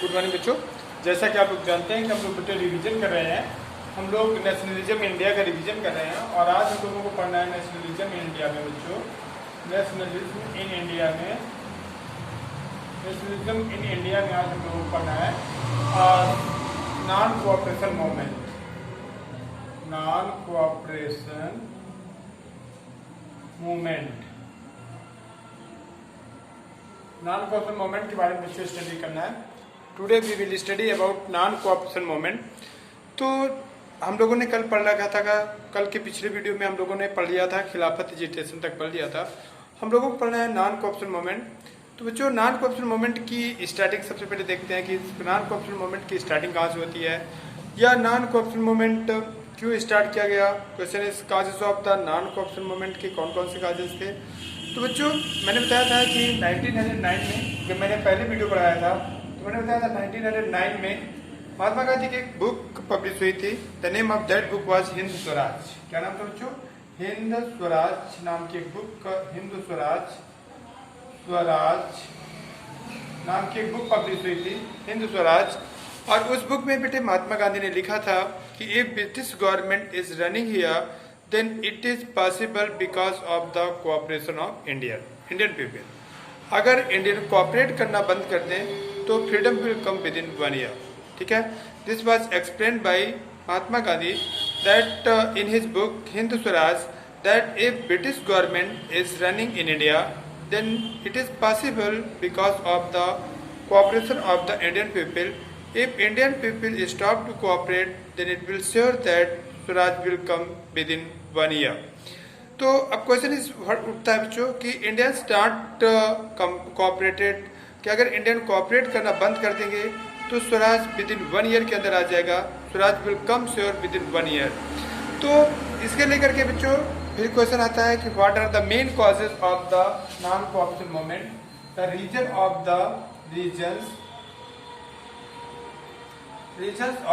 Good morning बच्चों। जैसा कि आप लोग जानते हैं कि हम लोग बच्चे रिवीजन कर रहे हैं। हम लोग नेशनलिज्म इंडिया का रिवीजन कर रहे हैं और आज हम लोगों को पढ़ना है नेशनलिज्म इन इंडिया में बच्चों। नेशनलिज्म इन इंडिया में आज हम लोगों को पढ़ना है non cooperation movement. Non cooperation movement के बारे में बच्चों स्टडी करना है। Today we will study about non cooperation movement. तो हम लोगों ने कल पढ़ रखा था, कल के पिछले वीडियो में हम लोगों ने पढ़ लिया था, खिलाफत एजिटेशन तक पढ़ लिया था। हम लोगों को पढ़ना है नॉन कोऑपरेशन मूवमेंट। तो बच्चों नॉन कोऑपरेशन मूवमेंट की स्टार्टिंग सबसे पहले देखते हैं कि नॉन कोऑपरेशन मूवमेंट की स्टार्टिंग कहाँ से होती है, या नॉन कोऑपरेशन मूवमेंट क्यों स्टार्ट किया गया। Question is causes of the non cooperation movement के कौन कौन से काजेस थे। तो बच्चों मैंने बताया था कि 1909 में, जब मैंने पहले वीडियो पढ़ाया था तो मैंने बताया था 1909 में महात्मा गांधी की एक बुक पब्लिश हुई थी। The name of that book was Hind Swaraj. क्या नाम था बच्चों? हिंद स्वराज नाम की एक बुक, हिंद स्वराज नाम की एक बुक पब्लिश हुई थी, हिंद स्वराज। और उस बुक में बेटे महात्मा गांधी ने लिखा था कि if British government is running here then it is possible because of the cooperation of Indian people। अगर इंडियन कोऑपरेट करना बंद कर दें तो freedom will come with in 1 year। ठीक है, this was explained bye Mahatma Gandhi that in his book Hind Swaraj that if British government is running in India then it is possible because of the cooperation of the Indian people। if Indian people stop to cooperate then it will sure that Swaraj will come with in 1 year। तो अब question इस उठता है बच्चों कि Indian start cooperated, कि अगर Indian cooperate करना बंद कर देंगे तो स्वराज विद इन 1 year के अंदर आ जाएगा। Swaraj will come sure with in 1 year। तो इसके लेकर के बच्चों फिर क्वेश्चन आता है कि what are the main causes of the non cooperation movement, the reason of the reasons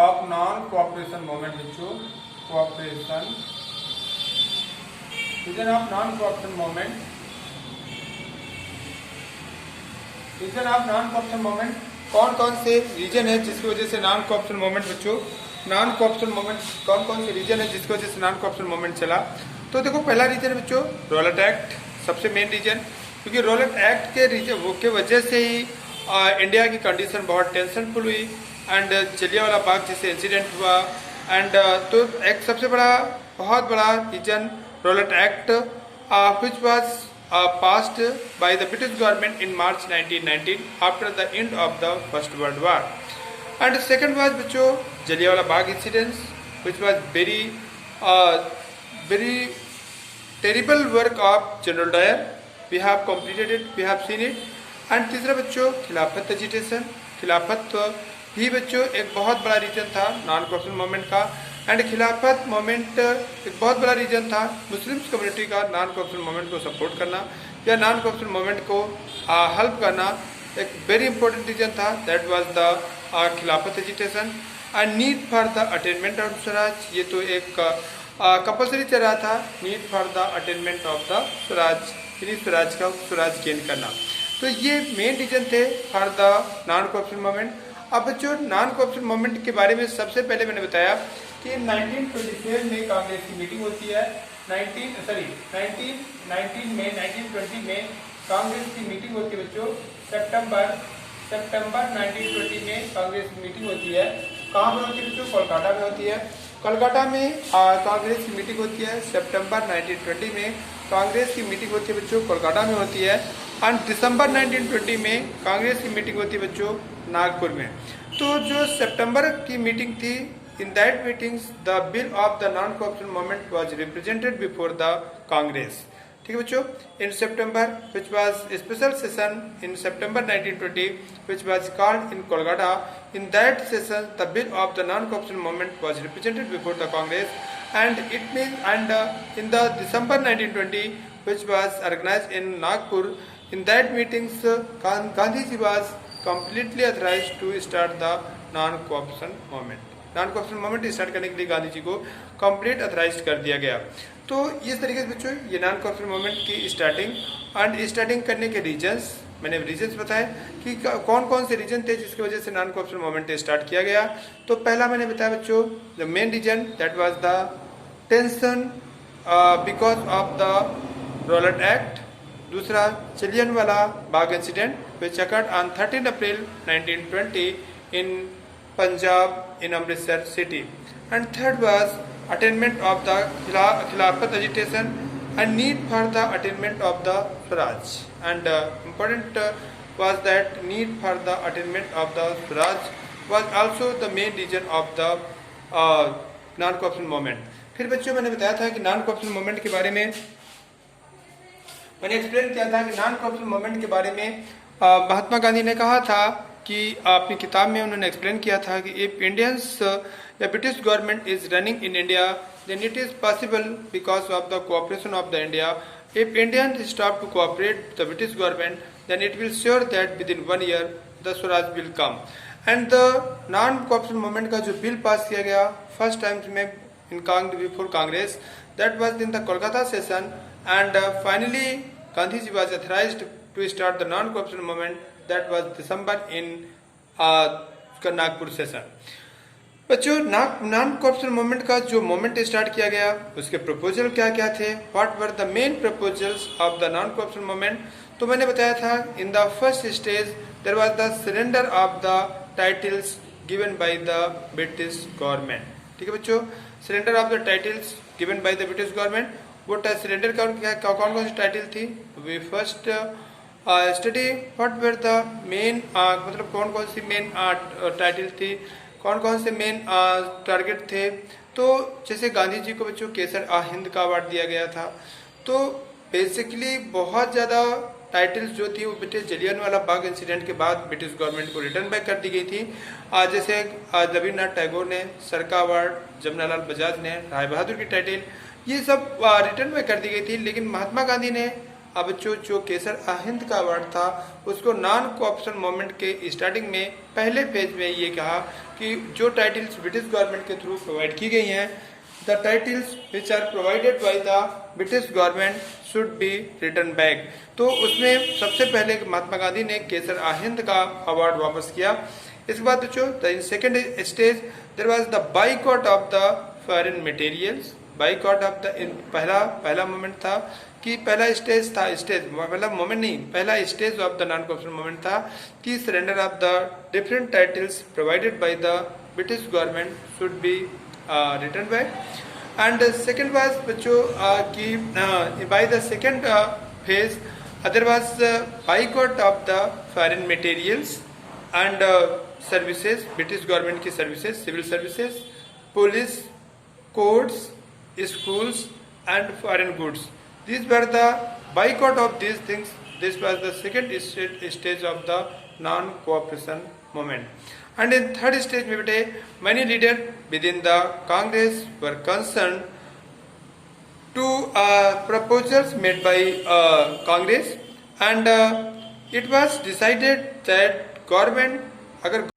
of non cooperation movement बच्चों। Reason of non cooperation movement, कौन कौन से रीजन है जिसकी वजह से नॉन कोऑपरेशन मूवमेंट बच्चों, नॉन कोऑपरेशन मूवमेंट कौन कौन से रीजन है जिसकी वजह से नॉन कोऑपरेशन मूवमेंट चला। तो देखो पहला रीजन है बच्चों रॉलेट एक्ट, सबसे मेन रीजन, क्योंकि रॉलेट एक्ट के वजह से ही इंडिया की कंडीशन बहुत टेंशनफुल हुई एंड जलियांवाला बाग जैसे इंसिडेंट हुआ। एंड तो एक सबसे बहुत बड़ा reason Rowlatt Act which was passed by the British government in March 1919 after the end of the First World War। And second was बच्चों Jallianwala Bagh incidents which was very terrible work of General Dyer। we have completed it, we have seen it। and तीसरा बच्चों खिलाफत agitation, खिलाफत भी बच्चों एक बहुत बड़ा रीजन था नॉन कोऑपरेशन मूवमेंट का। एंड खिलाफत मूवमेंट एक बहुत बड़ा रीजन था मुस्लिम कम्युनिटी का नॉन कोऑपरेशन मूवमेंट को सपोर्ट करना या नॉन कोऑपरेशन मूवमेंट को हेल्प करना, एक वेरी इंपॉर्टेंट रीजन था। दैट वाज द खिलाफत agitation and need for the attainment of Swaraj. ये तो एक कंपल्सरी चल रहा था, need for the attainment of the Swaraj, यानी स्वराज गेन करना। तो ये मेन रीजन थे for the non cooperation movement. अब बच्चों नॉन कोऑपरेशन मूवमेंट के बारे में सबसे पहले मैंने बताया कि 1927 में कांग्रेस की मीटिंग होती है। 1920 में कांग्रेस की मीटिंग होती है बच्चों। सितंबर 1920 में कांग्रेस की मीटिंग होती है। कहाँ पर होती है बच्चों? कोलकाता में होती है। कोलकाता में कांग्रेस की मीटिंग होती है। सितंबर 1920 में कांग्रेस की मीटिंग होती है बच्चों, कोलकाता में होती है। और दिसंबर 1920 में कांग्रेस की मीटिंग होती है बच्चों नागपुर में। तो जो सितंबर की मीटिंग थी, in that meetings the bill of the non cooperation movement was represented before the Congress. ठीक है बच्चों, in September which was special session in September 1920 which was called in Kolkata। in that session the bill of the non cooperation movement was represented before the Congress and it means in the December 1920 which was organized in Nagpur। in that meetings Gandhiji was completely authorized to start the non cooperation movement। Non cooperation movement start करने के लिए गांधी जी को complete authorise कर दिया गया। तो इस तरीके से बच्चों ये नॉन कोऑपरेशन मूवमेंट की स्टार्टिंग एंड स्टार्टिंग करने के रीजंस मैंने रीजन बताए कि कौन कौन से रीजन थे जिसकी वजह से नॉन कोऑपरेशन मूवमेंट स्टार्ट किया गया। तो पहला मैंने बताया बच्चों, the main reason that was the tension because of the Rowlatt Act. दूसरा, Jallianwala Bagh incident which occurred on 13 April 1920 in Punjab in Amritsar city. And third was attainment of the Khilafat agitation and need for the attainment of the Swaraj. And important was that need for the attainment of the Swaraj was also the main reason of the non-cooperation movement. फिर बच्चों मैंने बताया था कि non cooperation movement के बारे में मैंने एक्सप्लेन किया था कि नॉन कोऑपरेशन मूवमेंट के बारे में महात्मा गांधी ने कहा था कि अपनी किताब में उन्होंने एक्सप्लेन किया था कि इफ इंडियंस या British government is running in India then it is possible because of the cooperation of the India. If Indian stop to cooperate the British government then it will sure that within 1 year the swaraj will come. And the non cooperation movement का जो bill pass किया गया first time में in before Congress, that was in the Kolkata session and finally Gandhi ji was authorised to start the non-cooperation movement, that was December in Nagpur session। बच्चों, non cooperation movement का जो movement start किया गया उसके proposal क्या क्या थे, what were the main proposals of the non cooperation movement. तो मैंने बताया था in the first stage there was the surrender of the titles given by the British government. ठीक है बच्चों, surrender of the titles given by the British government. वो surrender कौन कौन सी टाइटल थी? We first study what were the main, मतलब कौन कौन सी मेन टाइटल थी, कौन कौन से मेन टारगेट थे। तो जैसे गांधी जी को बच्चों केसर हिंद का अवार्ड दिया गया था। तो बेसिकली बहुत ज़्यादा टाइटल्स जो थी वो ब्रिटिश जलियांवाला बाग इंसिडेंट के बाद ब्रिटिश गवर्नमेंट को रिटर्न बैक कर दी गई थी। जैसे रविन्द्रनाथ टैगोर ने सर का अवार्ड, जमनालाल बजाज ने राय बहादुर की टाइटल, ये सब रिटर्न बैक कर दी गई थी। लेकिन महात्मा गांधी ने अब जो केसर हिंद का अवार्ड था उसको नॉन कोऑपरेशन मूवमेंट के स्टार्टिंग में पहले फेज में ये कहा कि जो टाइटल्स ब्रिटिश गवर्नमेंट के थ्रू प्रोवाइड की गई हैं, the titles which are provided by the British government should be return back. तो उसमें सबसे पहले महात्मा गांधी ने केसर हिंद का अवार्ड वापस किया। इसके बाद बच्चों the second stage there was the boycott of the foreign materials. Boycott of the पहला मोमेंट था कि पहला stage of the non cooperation movement था कि surrender of the different titles provided by the British government should be return back. And second was बच्चों कि by the second phase other was boycott of the foreign materials and services, British government की services, civil services, police, courts, schools and foreign goods. These were the boycott of these things. This was the second stage of the non-cooperation movement. And in third stage में बेटे many leaders within the Congress were concerned to proposals made by Congress and it was decided that government अगर